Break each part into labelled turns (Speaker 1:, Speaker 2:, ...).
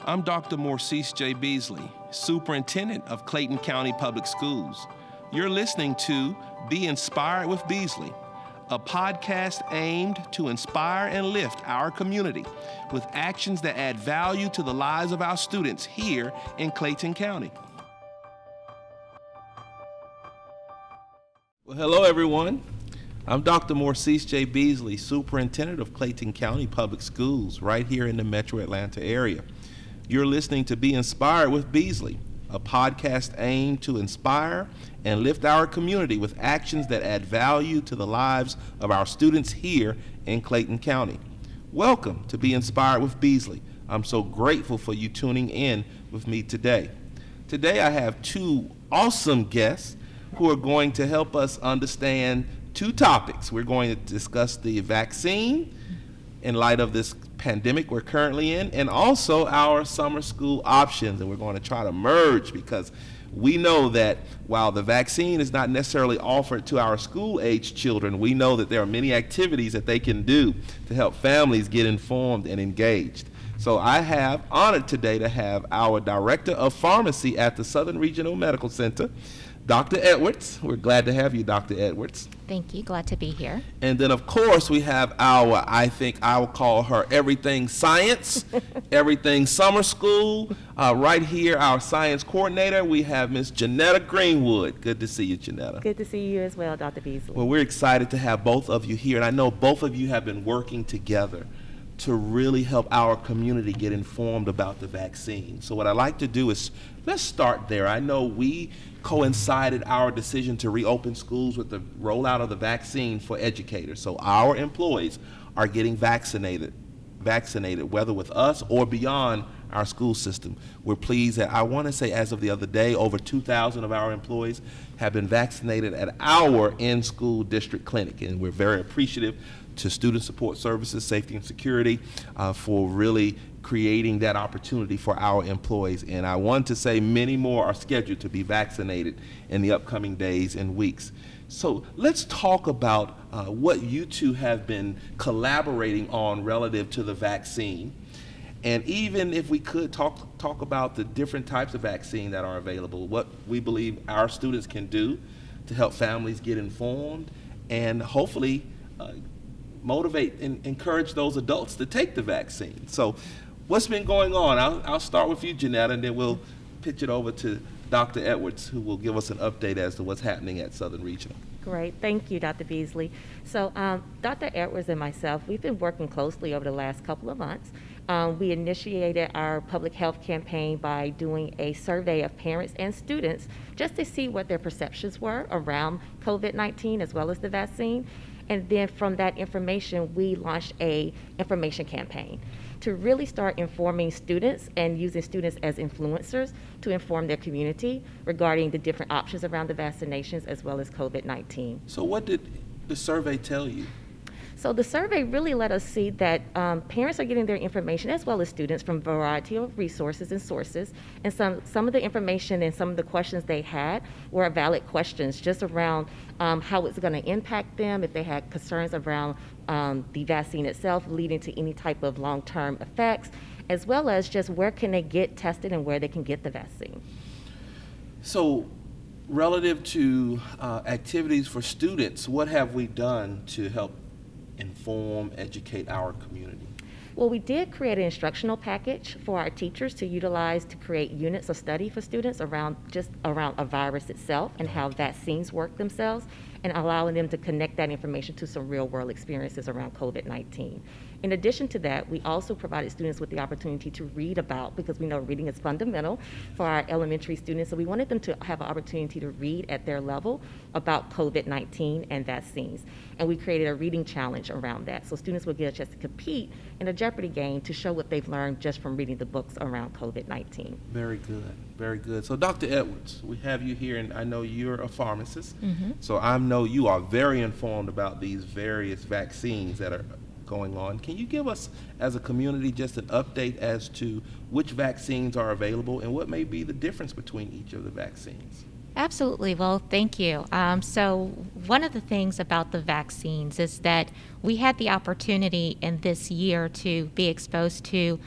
Speaker 1: I'm Dr. Morcease J. Beasley, Superintendent of Clayton County Public Schools. You're listening to Be Inspired with Beasley, a podcast aimed to inspire and lift our community with actions that add value to the lives of our students here in Clayton County. Well, hello, everyone. I'm Dr. Morcease J. Beasley, Superintendent of Clayton County Public Schools, right here in the Metro Atlanta area. You're listening to Be Inspired with Beasley, a podcast aimed to inspire and lift our community with actions that add value to the lives of our students here in Clayton County. Welcome to Be Inspired with Beasley. I'm so grateful for you tuning in with me today. Today I have two awesome guests who are going to help us understand two topics. We're going to discuss the vaccine in light of this pandemic we're currently in, and also our summer school options. And we're going to try to merge, because we know that while the vaccine is not necessarily offered to our school-age children, we know that there are many activities that they can do to help families get informed and engaged. So I have honored today to have our Director of Pharmacy at the Southern Regional Medical Center, Dr. Edwards. We're glad to have you, Dr. Edwards.
Speaker 2: Thank you. Glad to be here.
Speaker 1: And then, of course, we have our, I think I will call her everything science, everything summer school. Right here, our science coordinator, we have Miss Janetta Greenwood. Good to see you, Janetta.
Speaker 3: Good to see you as well, Dr. Beasley.
Speaker 1: Well, we're excited to have both of you here, and I know both of you have been working together to really help our community get informed about the vaccine. So what I'd like to do is, let's start there. I know we coincided our decision to reopen schools with the rollout of the vaccine for educators. So our employees are getting vaccinated, whether with us or beyond our school system. We're pleased that, I want to say as of the other day, over 2,000 of our employees have been vaccinated at our in-school district clinic, and we're very appreciative to Student Support Services, Safety and Security, for really creating that opportunity for our employees. And I want to say many more are scheduled to be vaccinated in the upcoming days and weeks. So let's talk about what you two have been collaborating on relative to the vaccine. And even if we could talk about the different types of vaccine that are available, what we believe our students can do to help families get informed and hopefully motivate and encourage those adults to take the vaccine. So what's been going on? I'll start with you, Janetta, and then we'll pitch it over to Dr. Edwards, who will give us an update as to what's happening at Southern Regional.
Speaker 3: Great. Thank you, Dr. Beasley. So Dr. Edwards and myself, we've been working closely over the last couple of months. We initiated our public health campaign by doing a survey of parents and students just to see what their perceptions were around COVID-19 as well as the vaccine. And then from that information, we launched a information campaign to really start informing students and using students as influencers to inform their community regarding the different options around the vaccinations as well as COVID-19.
Speaker 1: So what did the survey tell you?
Speaker 3: So the survey really let us see that parents are getting their information, as well as students, from a variety of resources and sources. And some of the information and some of the questions they had were valid questions just around how it's going to impact them, if they had concerns around the vaccine itself leading to any type of long-term effects, as well as just where can they get tested and where they can get the vaccine.
Speaker 1: So relative to activities for students, what have we done to help inform, educate our community?
Speaker 3: Well, we did create an instructional package for our teachers to utilize to create units of study for students around a virus itself and how vaccines work themselves, and allowing them to connect that information to some real world experiences around COVID-19. In addition to that, we also provided students with the opportunity to read about, because we know reading is fundamental for our elementary students, so we wanted them to have an opportunity to read at their level about COVID-19 and vaccines. And we created a reading challenge around that, so students would get a chance to compete in a Jeopardy game to show what they've learned just from reading the books around COVID-19.
Speaker 1: Very good, very good. So Dr. Edwards, we have you here, and I know you're a pharmacist, so I know you are very informed about these various vaccines that are going on. Can you give us, as a community, just an update as to which vaccines are available and what may be the difference between each of the vaccines?
Speaker 2: Absolutely. Well, thank you. So, one of the things about the vaccines is that we had the opportunity in this year to be exposed to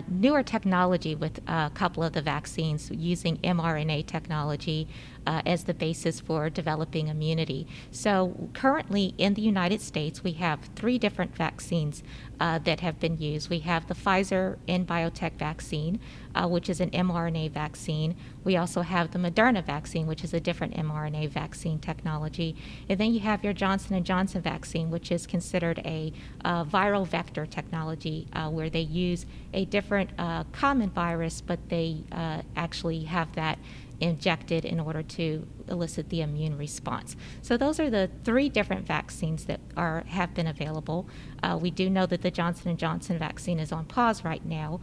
Speaker 2: newer technology with a couple of the vaccines using mRNA technology as the basis for developing immunity. So, currently in the United States, we have 3 different vaccines that have been used. We have the Pfizer and BioNTech vaccine, which is an mRNA vaccine. We also have the Moderna vaccine, which is a different mRNA vaccine technology. And then you have your Johnson & Johnson vaccine, which is considered a viral vector technology, where they use a different common virus, but they actually have that injected in order to elicit the immune response. So those are the 3 different vaccines that have been available. We do know that the Johnson & Johnson vaccine is on pause right now,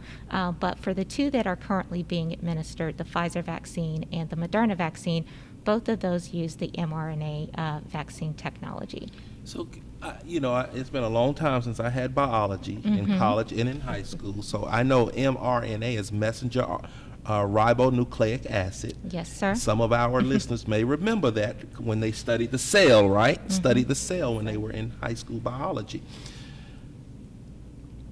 Speaker 2: but for the 2 that are currently being administered, the Pfizer vaccine and the Moderna vaccine, both of those use the mRNA vaccine technology.
Speaker 1: So, it's been a long time since I had biology in college and in high school. So I know mRNA is messenger ribonucleic acid.
Speaker 2: Yes, sir.
Speaker 1: Some of our listeners may remember that when they studied the cell, right? Studied the cell when they were in high school biology.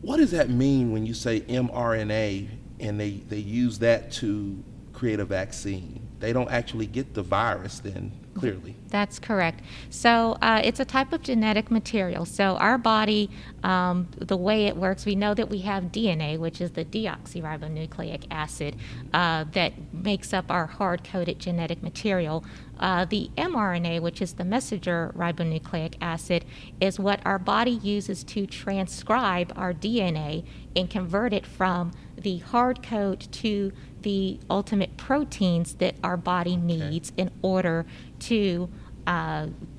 Speaker 1: What does that mean when you say mRNA and they use that to create a vaccine? They don't actually get the virus then, clearly.
Speaker 2: That's correct. So it's a type of genetic material. So our body, the way it works, we know that we have DNA, which is the deoxyribonucleic acid that makes up our hard-coded genetic material. The mRNA, which is the messenger ribonucleic acid, is what our body uses to transcribe our DNA and convert it from the hard code to the ultimate proteins that our body needs in order to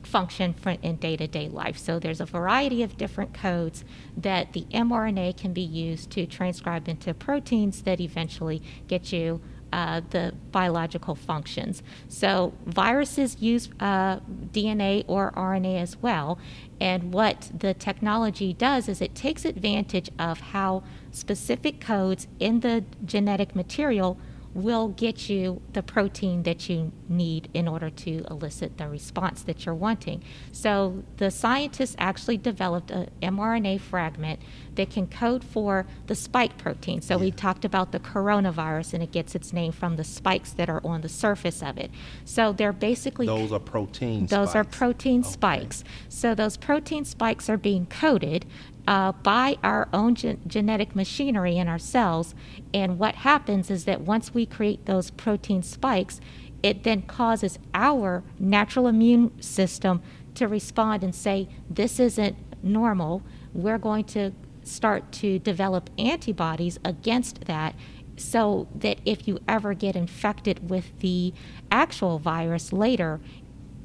Speaker 2: function in day-to-day life. So there's a variety of different codes that the mRNA can be used to transcribe into proteins that eventually get you the biological functions. So viruses use DNA or RNA as well, and what the technology does is it takes advantage of how specific codes in the genetic material will get you the protein that you need in order to elicit the response that you're wanting. So the scientists actually developed a mRNA fragment that can code for the spike protein. So we talked about the coronavirus, and it gets its name from the spikes that are on the surface of it. So they're basically...
Speaker 1: Those are protein spikes.
Speaker 2: Those are protein spikes. So those protein spikes are being coded by our own genetic machinery in our cells. And what happens is that once we create those protein spikes, it then causes our natural immune system to respond and say, this isn't normal. We're going to start to develop antibodies against that, so that if you ever get infected with the actual virus later,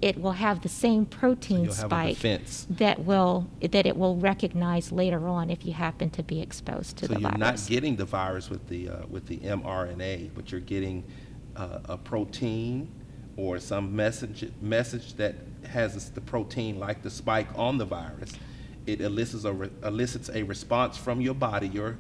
Speaker 2: it will have the same protein spike that it will recognize later on if you happen to be exposed to the virus.
Speaker 1: So you're not getting the virus with the mRNA, but you're getting a protein or some message that has the protein like the spike on the virus. It elicits a response from your body, your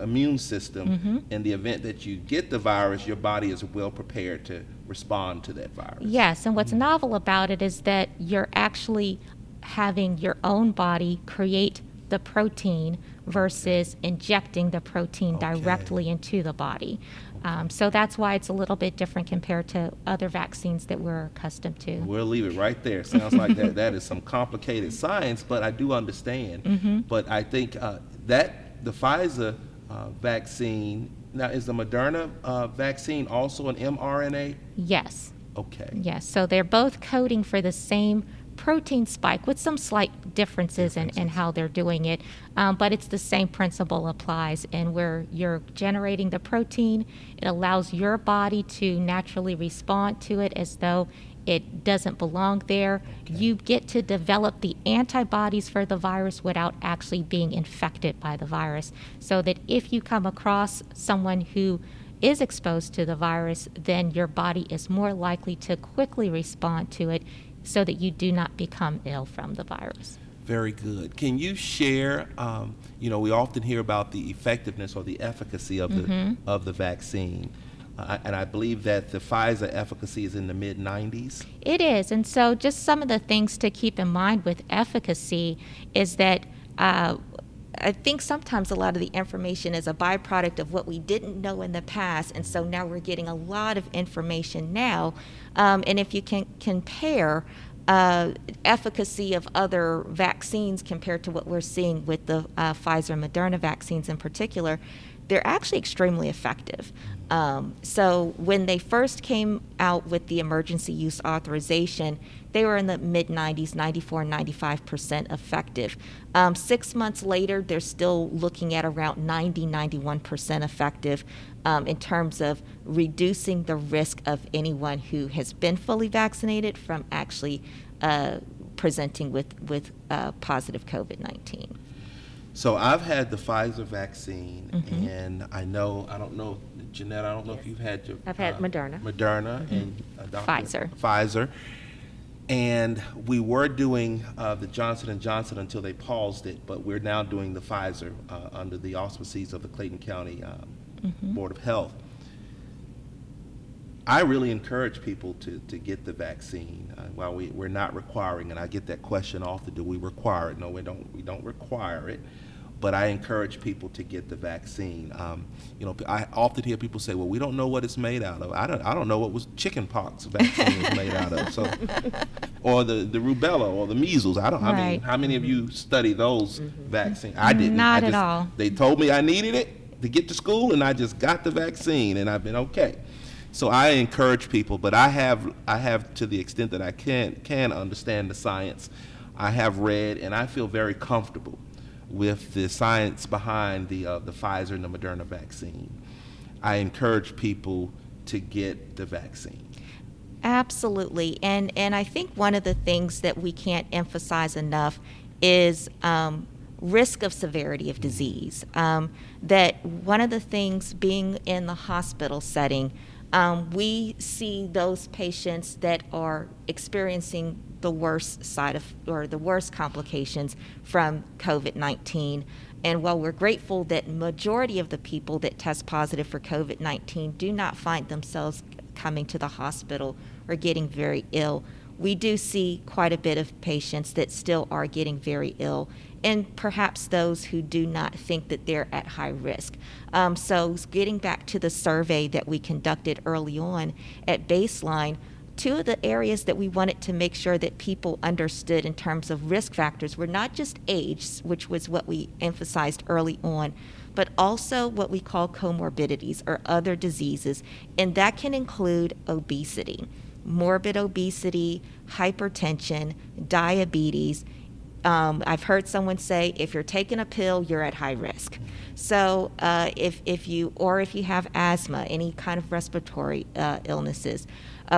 Speaker 1: immune system. In the event that you get the virus, your body is well prepared to respond to that virus.
Speaker 2: Yes, and what's novel about it is that you're actually having your own body create the protein versus injecting the protein directly into the body. So that's why it's a little bit different compared to other vaccines that we're accustomed to.
Speaker 1: We'll leave it right there. Sounds like that is some complicated science, but I do understand. But I think that the Pfizer vaccine, now is the Moderna vaccine also an mRNA?
Speaker 2: Yes.
Speaker 1: Okay.
Speaker 2: Yes, so they're both coding for the same protein spike with some slight differences in how they're doing it, but it's the same principle applies. And where you're generating the protein, it allows your body to naturally respond to it as though it doesn't belong there. You get to develop the antibodies for the virus without actually being infected by the virus, so that if you come across someone who is exposed to the virus, then your body is more likely to quickly respond to it so that you do not become ill from the virus.
Speaker 1: Very good. Can you share, we often hear about the effectiveness or the efficacy of the vaccine. And I believe that the Pfizer efficacy is in the mid-90s.
Speaker 2: It is. And so just some of the things to keep in mind with efficacy is that I think sometimes a lot of the information is a byproduct of what we didn't know in the past, and so now we're getting a lot of information now. And if you can compare efficacy of other vaccines compared to what we're seeing with the Pfizer and Moderna vaccines in particular, they're actually extremely effective. So when they first came out with the emergency use authorization, they were in the mid-90s, 94, 95% effective. 6 months later, they're still looking at around 90, 91% effective in terms of reducing the risk of anyone who has been fully vaccinated from actually presenting with positive COVID-19.
Speaker 1: So I've had the Pfizer vaccine, and I don't know, Janetta, I don't know if you've had your...
Speaker 3: I've had Moderna.
Speaker 1: Moderna and
Speaker 2: Pfizer.
Speaker 1: Pfizer. And we were doing the Johnson & Johnson until they paused it, but we're now doing the Pfizer under the auspices of the Clayton County Board of Health. I really encourage people to get the vaccine. While we're not requiring, and I get that question often, do we require it? No, we don't require it, but I encourage people to get the vaccine. I often hear people say, well, we don't know what it's made out of. I don't know what was chicken pox vaccine was made out of. So, or the rubella or the measles. I mean, how many of you study those vaccines? I didn't.
Speaker 2: Not at all.
Speaker 1: They told me I needed it to get to school, and I just got the vaccine, and I've been okay. So I encourage people, but I have to the extent that I can understand the science. I have read, and I feel very comfortable with the science behind the Pfizer and the Moderna vaccine. I encourage people to get the vaccine.
Speaker 2: Absolutely. And I think one of the things that we can't emphasize enough is risk of severity of disease. That one of the things being in the hospital setting, we see those patients that are experiencing the worst the worst complications from COVID-19. And while we're grateful that majority of the people that test positive for COVID-19 do not find themselves coming to the hospital or getting very ill, we do see quite a bit of patients that still are getting very ill, and perhaps those who do not think that they're at high risk. So getting back to the survey that we conducted early on at baseline, two of the areas that we wanted to make sure that people understood in terms of risk factors were not just age, which was what we emphasized early on, but also what we call comorbidities or other diseases, and that can include obesity, morbid obesity, hypertension, diabetes. I've heard someone say, if you're taking a pill, you're at high risk. So if you have asthma, any kind of respiratory illnesses,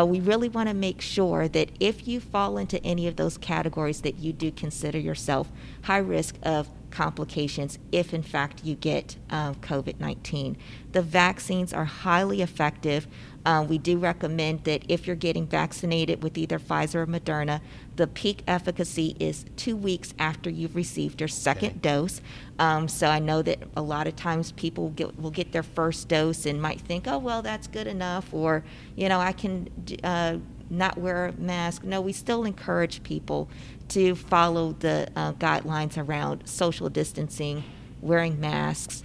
Speaker 2: we really want to make sure that if you fall into any of those categories, that you do consider yourself high risk of complications if in fact you get COVID-19. The vaccines are highly effective. We do recommend that if you're getting vaccinated with either Pfizer or Moderna, the peak efficacy is 2 weeks after you've received your second dose. So I know that a lot of times people will get their first dose and might think, oh, well, that's good enough, or, I can not wear a mask. No, we still encourage people to follow the guidelines around social distancing, wearing masks,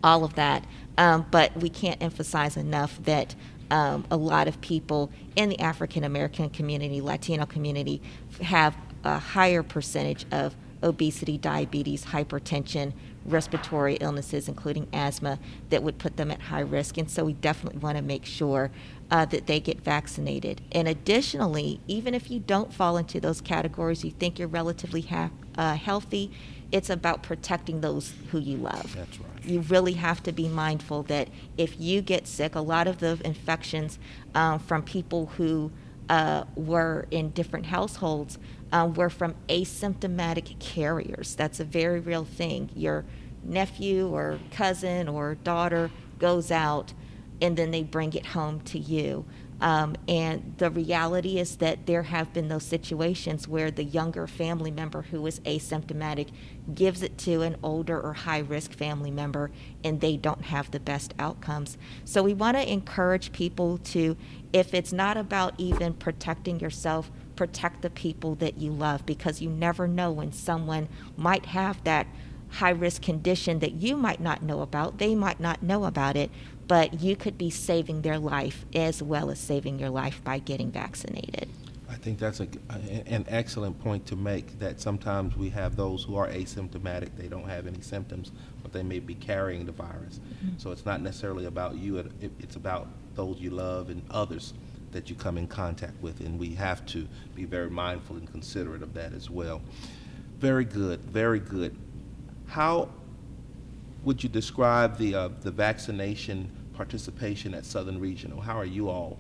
Speaker 2: all of that. But we can't emphasize enough that a lot of people in the African American community, Latino community, have a higher percentage of obesity, diabetes, hypertension, respiratory illnesses, including asthma, that would put them at high risk. And so we definitely want to make sure that they get vaccinated. And additionally, even if you don't fall into those categories, you think you're relatively healthy, it's about protecting those who you love.
Speaker 1: That's right.
Speaker 2: You really have to be mindful that if you get sick, a lot of the infections from people who were in different households were from asymptomatic carriers. That's a very real thing. Your nephew or cousin or daughter goes out, and then they bring it home to you. And the reality is that there have been those situations where the younger family member who is asymptomatic gives it to an older or high-risk family member, and they don't have the best outcomes. So we want to encourage people to, if it's not about even protecting yourself, protect the people that you love, because you never know when someone might have that high-risk condition that you might not know about. They might not know about it, but you could be saving their life as well as saving your life by getting vaccinated.
Speaker 1: I think that's an excellent point to make, that sometimes we have those who are asymptomatic, they don't have any symptoms, but they may be carrying the virus. So it's not necessarily about you, it's about those you love and others that you come in contact with, and we have to be very mindful and considerate of that as well. Very good, very good. How would you describe the vaccination participation at Southern Regional? How are you all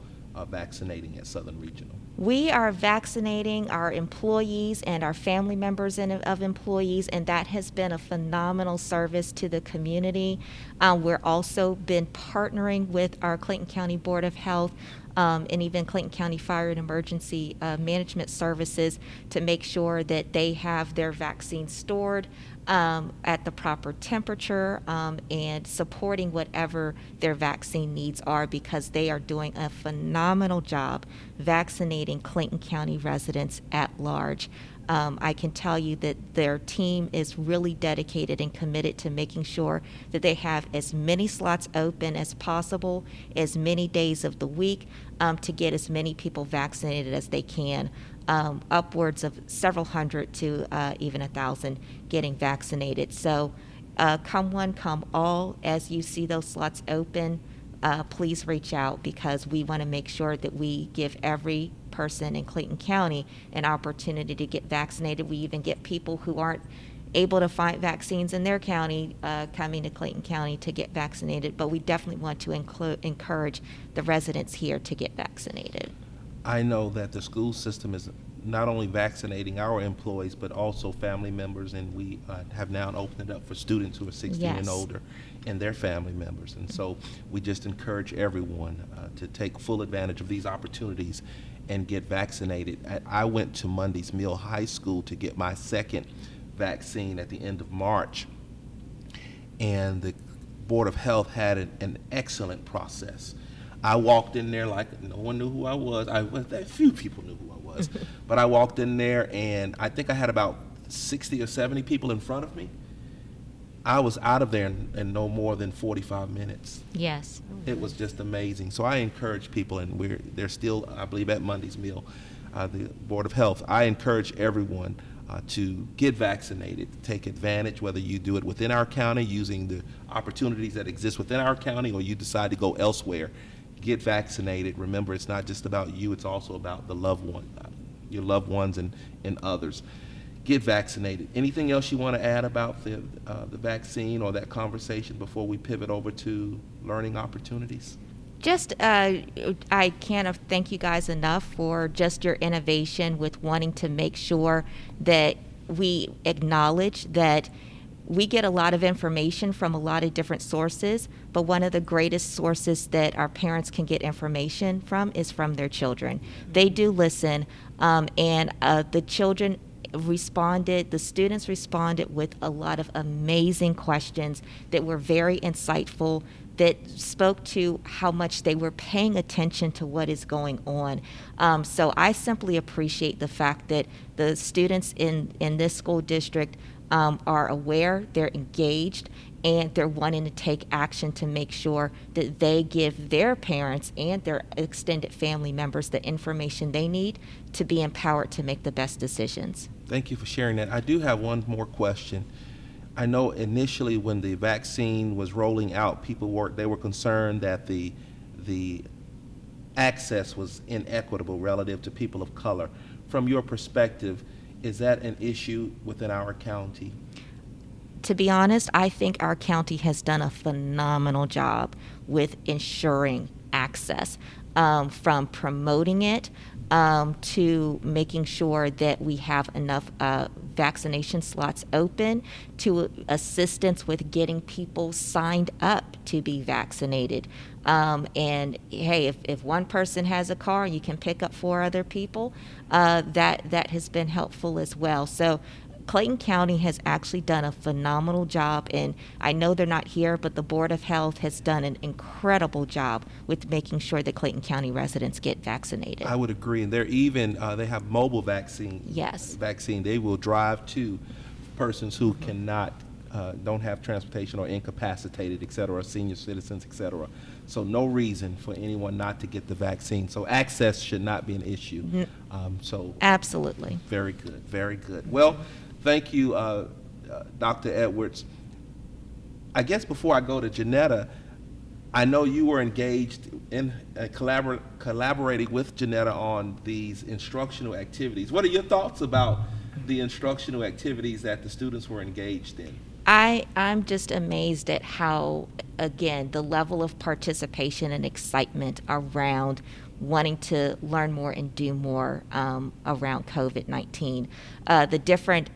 Speaker 1: vaccinating at Southern Regional?
Speaker 2: We are vaccinating our employees and our family members of employees, and that has been a phenomenal service to the community. We're also been partnering with our Clayton County Board of Health and even Clayton County Fire and Emergency Management Services to make sure that they have their vaccines stored at the proper temperature and supporting whatever their vaccine needs are, because they are doing a phenomenal job vaccinating Clayton County residents at large. I can tell you that their team is really dedicated and committed to making sure that they have as many slots open as possible, as many days of the week, to get as many people vaccinated as they can. Upwards of several hundred to even 1,000 getting vaccinated. So come one, come all. As you see those slots open, please reach out, because we want to make sure that we give every person in Clayton County an opportunity to get vaccinated. We even get people who aren't able to find vaccines in their county coming to Clayton County to get vaccinated, but we definitely want to encourage the residents here to get vaccinated.
Speaker 1: I know that the school system is not only vaccinating our employees, but also family members, and we have now opened it up for students who are 16 and
Speaker 2: Yes.
Speaker 1: older and their family members. And so we just encourage everyone to take full advantage of these opportunities and get vaccinated. I went to Mundy's Mill High School to get my second vaccine at the end of March, and the Board of Health had an excellent process. I walked in there like no one knew who I was. A few people knew who I was, but I walked in there, and I think I had about 60 or 70 people in front of me. I was out of there in no more than 45 minutes.
Speaker 2: Yes.
Speaker 1: It was just amazing. So I encourage people, and they're still, I believe, at Mundy's Mill, the Board of Health. I encourage everyone to get vaccinated, take advantage, whether you do it within our county using the opportunities that exist within our county, or you decide to go elsewhere. Get vaccinated. Remember, it's not just about you, it's also about the loved one, your loved ones and others. Get vaccinated. Anything else you want to add about the vaccine or that conversation before we pivot over to learning opportunities?
Speaker 2: Just, I can't thank you guys enough for just your innovation with wanting to make sure that we acknowledge that we get a lot of information from a lot of different sources, but one of the greatest sources that our parents can get information from is from their children. They do listen, and the children responded, the students responded with a lot of amazing questions that were very insightful, that spoke to how much they were paying attention to what is going on. So I simply appreciate the fact that the students in this school district are aware, they're engaged, and they're wanting to take action to make sure that they give their parents and their extended family members the information they need to be empowered to make the best decisions.
Speaker 1: Thank you for sharing that. I do have one more question. I know initially when the vaccine was rolling out, they were concerned that the access was inequitable relative to people of color. From your perspective, is that an issue within our county?
Speaker 2: To be honest, I think our county has done a phenomenal job with ensuring access, from promoting it to making sure that we have enough vaccination slots open, to assistance with getting people signed up to be vaccinated. And hey, if one person has a car, you can pick up 4 other people. That has been helpful as well. So Clayton County has actually done a phenomenal job, and I know they're not here, but the Board of Health has done an incredible job with making sure that Clayton County residents get vaccinated.
Speaker 1: I would agree, and they're even they have mobile vaccine.
Speaker 2: Yes.
Speaker 1: Vaccine. They will drive to persons who cannot, don't have transportation or incapacitated, et cetera, senior citizens, et cetera. So no reason for anyone not to get the vaccine. So access should not be an issue. So
Speaker 2: Absolutely.
Speaker 1: very good, very good. Well, thank you, Dr. Edwards. I guess before I go to Janetta, I know you were engaged in collaborating with Janetta on these instructional activities. What are your thoughts about the instructional activities that the students were engaged in?
Speaker 2: I'm just amazed at how, again, the level of participation and excitement around wanting to learn more and do more around COVID-19. The different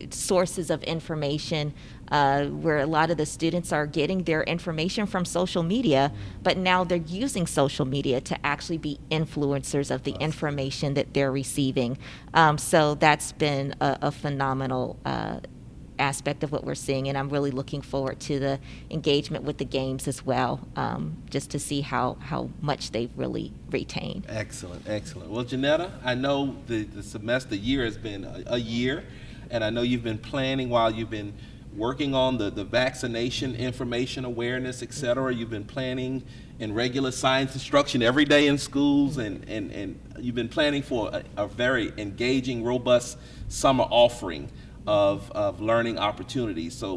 Speaker 2: sources of information, where a lot of the students are getting their information from social media, but now they're using social media to actually be influencers of the information that they're receiving. So that's been a phenomenal aspect of what we're seeing, and I'm really looking forward to the engagement with the games as well, just to see how much they've really retained.
Speaker 1: Excellent, excellent. Well, Janetta, I know the semester year has been a year, and I know you've been planning while you've been working on the vaccination information awareness, et cetera. You've been planning in regular science instruction every day in schools, and you've been planning for a very engaging, robust summer offering of learning opportunities. So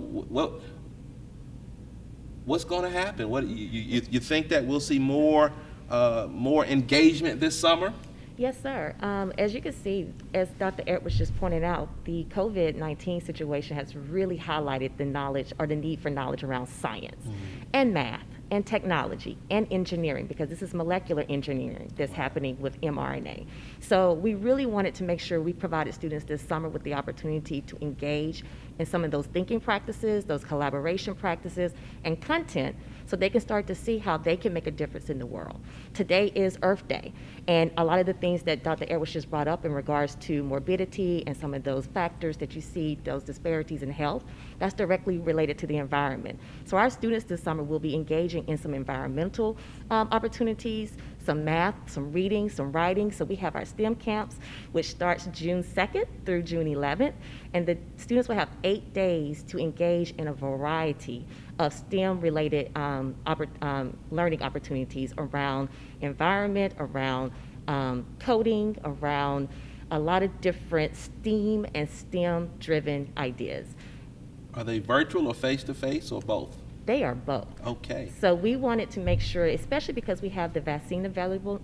Speaker 1: what's going to happen? What you think that we'll see more engagement this summer?
Speaker 3: Yes, sir. As you can see, as Dr. Edwards just pointed out, the COVID-19 situation has really highlighted the knowledge or the need for knowledge around science and math and technology and engineering, because this is molecular engineering that's happening with mRNA. So we really wanted to make sure we provided students this summer with the opportunity to engage in some of those thinking practices, those collaboration practices, and content, so they can start to see how they can make a difference in the world. Today is Earth Day, and a lot of the things that Dr. Edwards just brought up in regards to morbidity and some of those factors that you see, those disparities in health, that's directly related to the environment. So our students this summer will be engaging in some environmental opportunities, some math, some reading, some writing. So we have our STEM camps, which starts June 2nd through June 11th, and the students will have 8 days to engage in a variety of STEM-related learning opportunities around environment, around coding, around a lot of different STEAM and STEM-driven ideas.
Speaker 1: Are they virtual or face-to-face or both?
Speaker 3: They are both.
Speaker 1: Okay.
Speaker 3: So we wanted to make sure, especially because we have the vaccine available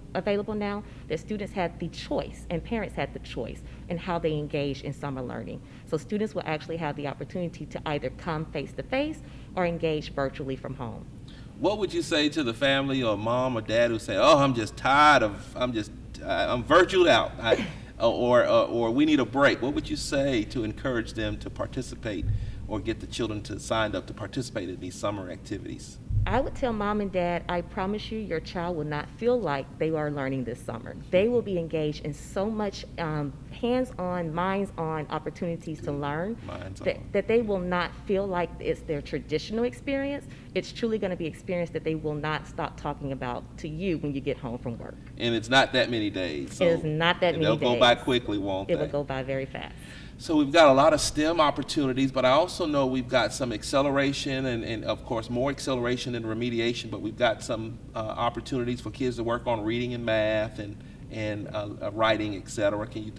Speaker 3: now, that students had the choice and parents had the choice in how they engage in summer learning. So students will actually have the opportunity to either come face-to-face or engage virtually from home.
Speaker 1: What would you say to the family or mom or dad who say, "Oh, I'm just tired of, I'm virtualed out, or we need a break"? What would you say to encourage them to participate or get the children to sign up to participate in these summer activities?
Speaker 3: I would tell mom and dad, I promise you, your child will not feel like they are learning this summer. They will be engaged in so much hands-on, minds-on opportunities to learn that they will not feel like it's their traditional experience. It's truly going to be an experience that they will not stop talking about to you when you get home from work.
Speaker 1: And it's not that many days. So
Speaker 3: it is not that many days.
Speaker 1: They'll go by quickly, won't they?
Speaker 3: It will go by very fast.
Speaker 1: So we've got a lot of STEM opportunities, but I also know we've got some acceleration and of course more acceleration and remediation, but we've got some opportunities for kids to work on reading and math and writing, et cetera. Can you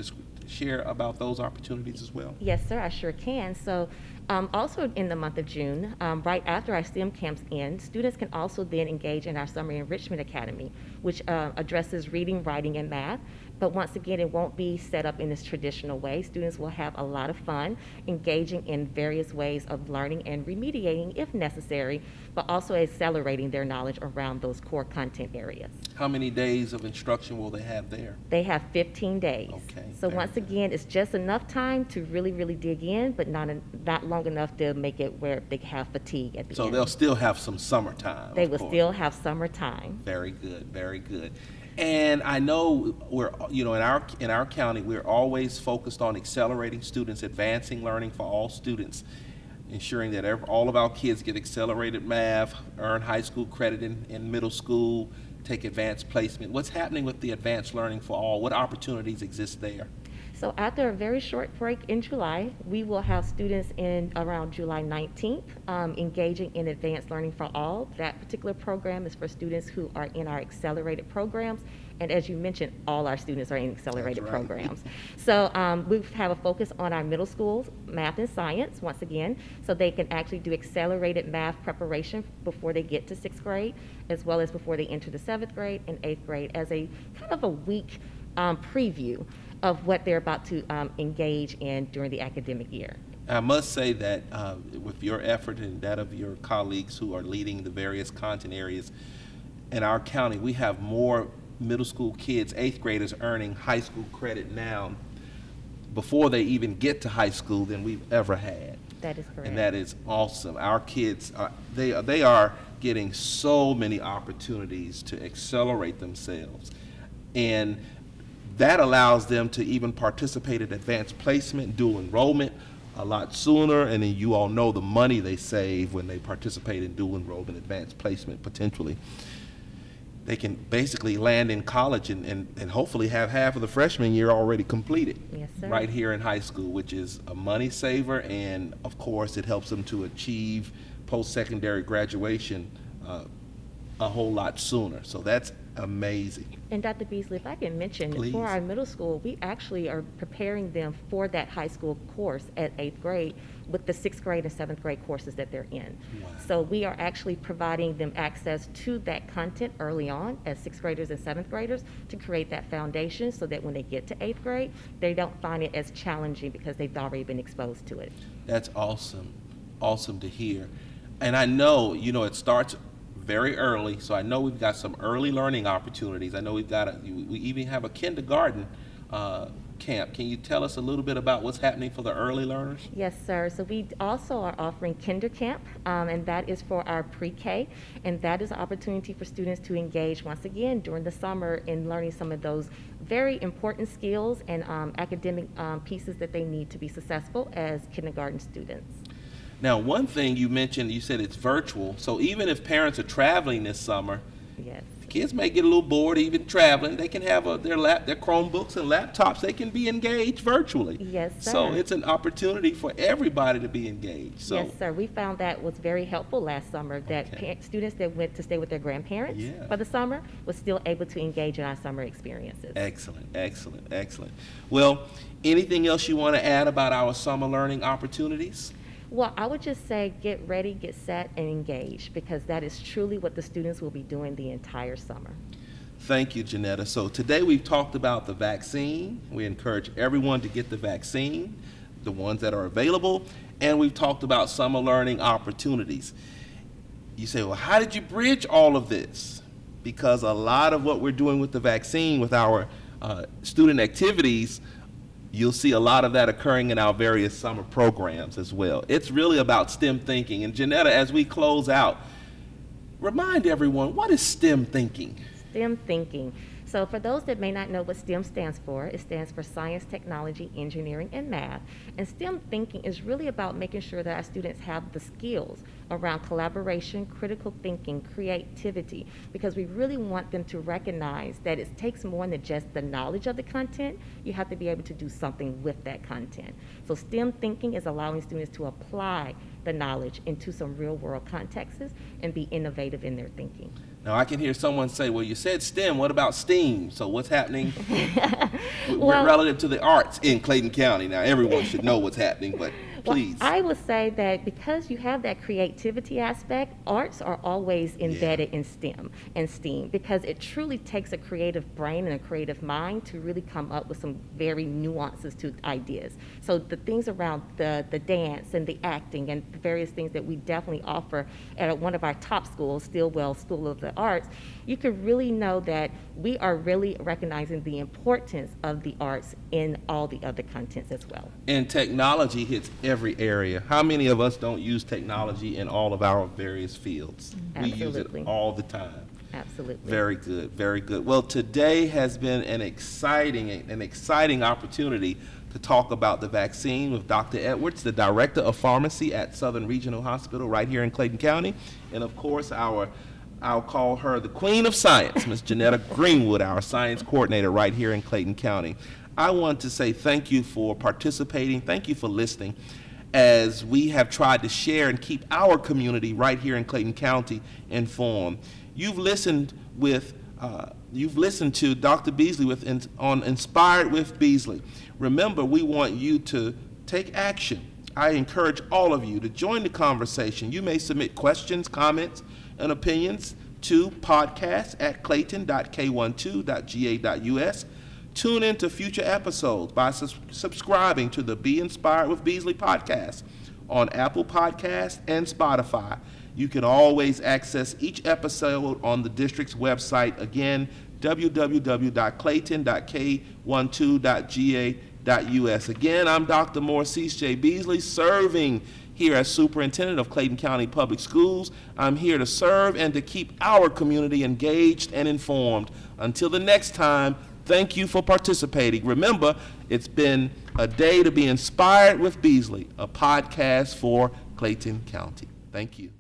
Speaker 1: share about those opportunities as well?
Speaker 3: Yes, sir, I sure can. So also in the month of June, right after our STEM camps end, students can also then engage in our Summer Enrichment Academy, which addresses reading, writing, and math. But once again, it won't be set up in this traditional way. Students will have a lot of fun engaging in various ways of learning and remediating if necessary, but also accelerating their knowledge around those core content areas.
Speaker 1: How many days of instruction will they have there?
Speaker 3: They have 15 days.
Speaker 1: Okay,
Speaker 3: So
Speaker 1: very
Speaker 3: once
Speaker 1: good.
Speaker 3: again, it's just enough time to really, really dig in, but not long enough to make it where they have fatigue at the
Speaker 1: So
Speaker 3: end.
Speaker 1: they'll still have some summertime.
Speaker 3: They
Speaker 1: of
Speaker 3: will
Speaker 1: course.
Speaker 3: still have summertime.
Speaker 1: Very good, very good. And I know we're, in our county, we're always focused on accelerating students, advancing learning for all students, ensuring that all of our kids get accelerated math, earn high school credit in middle school, take advanced placement. What's happening with the advanced learning for all? What opportunities exist there?
Speaker 3: So after a very short break in July, we will have students in around July 19th engaging in Advanced Learning for All. That particular program is for students who are in our accelerated programs. And as you mentioned, all our students are in accelerated
Speaker 1: That's right.
Speaker 3: programs. So we have a focus on our middle schools, math and science, once again, so they can actually do accelerated math preparation before they get to 6th grade, as well as before they enter the 7th grade and 8th grade as a kind of a week preview of what they're about to engage in during the academic year.
Speaker 1: I must say that with your effort and that of your colleagues who are leading the various content areas in our county, we have more middle school kids, 8th graders, earning high school credit now before they even get to high school than we've ever had.
Speaker 3: That is correct.
Speaker 1: And that is awesome. Our kids, they are getting so many opportunities to accelerate themselves. And that allows them to even participate in advanced placement, dual enrollment a lot sooner. And then you all know the money they save when they participate in dual enrollment, advanced placement potentially. They can basically land in college and hopefully have half of the freshman year already completed.
Speaker 3: Yes, sir.
Speaker 1: Right here in high school, which is a money saver, and of course it helps them to achieve post-secondary graduation a whole lot sooner. So that's amazing.
Speaker 3: And Dr. Beasley, if I can mention,
Speaker 1: Please.
Speaker 3: for our middle school, we actually are preparing them for that high school course at 8th grade with the 6th grade and 7th grade courses that they're in.
Speaker 1: Wow.
Speaker 3: So we are actually providing them access to that content early on as 6th graders and 7th graders to create that foundation so that when they get to 8th grade, they don't find it as challenging because they've already been exposed to it.
Speaker 1: That's awesome. Awesome to hear. And I know, it starts very early, so I know we've got some early learning opportunities. I know we even have a kindergarten camp. Can you tell us a little bit about what's happening for the early learners?
Speaker 3: Yes, sir. So we also are offering Kinder Camp, and that is for our pre-K, and that is an opportunity for students to engage once again during the summer in learning some of those very important skills and academic pieces that they need to be successful as kindergarten students.
Speaker 1: Now, one thing you mentioned, you said it's virtual, so even if parents are traveling this summer,
Speaker 3: Yes.
Speaker 1: kids may get a little bored even traveling. They can have their Chromebooks and laptops. They can be engaged virtually.
Speaker 3: Yes, sir.
Speaker 1: So it's an opportunity for everybody to be engaged. So
Speaker 3: Yes, sir. We found that was very helpful last summer, that
Speaker 1: Okay.
Speaker 3: students that went to stay with their grandparents
Speaker 1: Yeah.
Speaker 3: for the summer was still able to engage in our summer experiences.
Speaker 1: excellent, excellent, excellent. Well, anything else you want to add about our summer learning opportunities?
Speaker 3: Well, I would just say get ready, get set, and engage, because that is truly what the students will be doing the entire summer.
Speaker 1: Thank you, Janetta. So today we've talked about the vaccine. We encourage everyone to get the vaccine, the ones that are available, and we've talked about summer learning opportunities. You say, well, how did you bridge all of this? Because a lot of what we're doing with the vaccine, with our student activities, you'll see a lot of that occurring in our various summer programs as well. It's really about STEM thinking. And Janetta, as we close out, remind everyone, what is STEM thinking?
Speaker 3: STEM thinking. So for those that may not know what STEM stands for, it stands for science, technology, engineering, and math. And STEM thinking is really about making sure that our students have the skills around collaboration, critical thinking, creativity, because we really want them to recognize that it takes more than just the knowledge of the content. You have to be able to do something with that content. So STEM thinking is allowing students to apply the knowledge into some real world contexts and be innovative in their thinking.
Speaker 1: Now, I can hear someone say, well, you said STEM, what about STEAM? So what's happening
Speaker 3: Well-
Speaker 1: relative to the arts in Clayton County? Now, everyone should know what's happening, but Please.
Speaker 3: Well, I would say that because you have that creativity aspect, arts are always embedded in STEM and STEAM, because it truly takes a creative brain and a creative mind to really come up with some very nuances to ideas. So the things around the dance and the acting and the various things that we definitely offer at one of our top schools, Stillwell School of the Arts, you can really know that we are really recognizing the importance of the arts in all the other contents as well.
Speaker 1: And technology hits every area. How many of us don't use technology in all of our various fields? We use
Speaker 3: Absolutely.
Speaker 1: it all the time.
Speaker 3: Absolutely.
Speaker 1: Very good, very good. Well, today has been an exciting opportunity to talk about the vaccine with Dr. Edwards, the Director of Pharmacy at Southern Regional Hospital right here in Clayton County. And of course, I'll call her the Queen of Science, Ms. Janetta Greenwood, our Science Coordinator right here in Clayton County. I want to say thank you for participating. Thank you for listening as we have tried to share and keep our community right here in Clayton County informed. You've listened to Dr. Beasley on Inspired with Beasley. Remember, we want you to take action. I encourage all of you to join the conversation. You may submit questions, comments, and opinions to podcast@clayton.k12.ga.us. Tune in to future episodes by subscribing to the Be Inspired with Beasley podcast on Apple Podcasts and Spotify. You can always access each episode on the district's website, again, www.clayton.k12.ga.us. Again, I'm Dr. Morcease J. Beasley, serving here as Superintendent of Clayton County Public Schools. I'm here to serve and to keep our community engaged and informed. Until the next time, thank you for participating. Remember, it's been a day to be inspired with Beasley, a podcast for Clayton County. Thank you.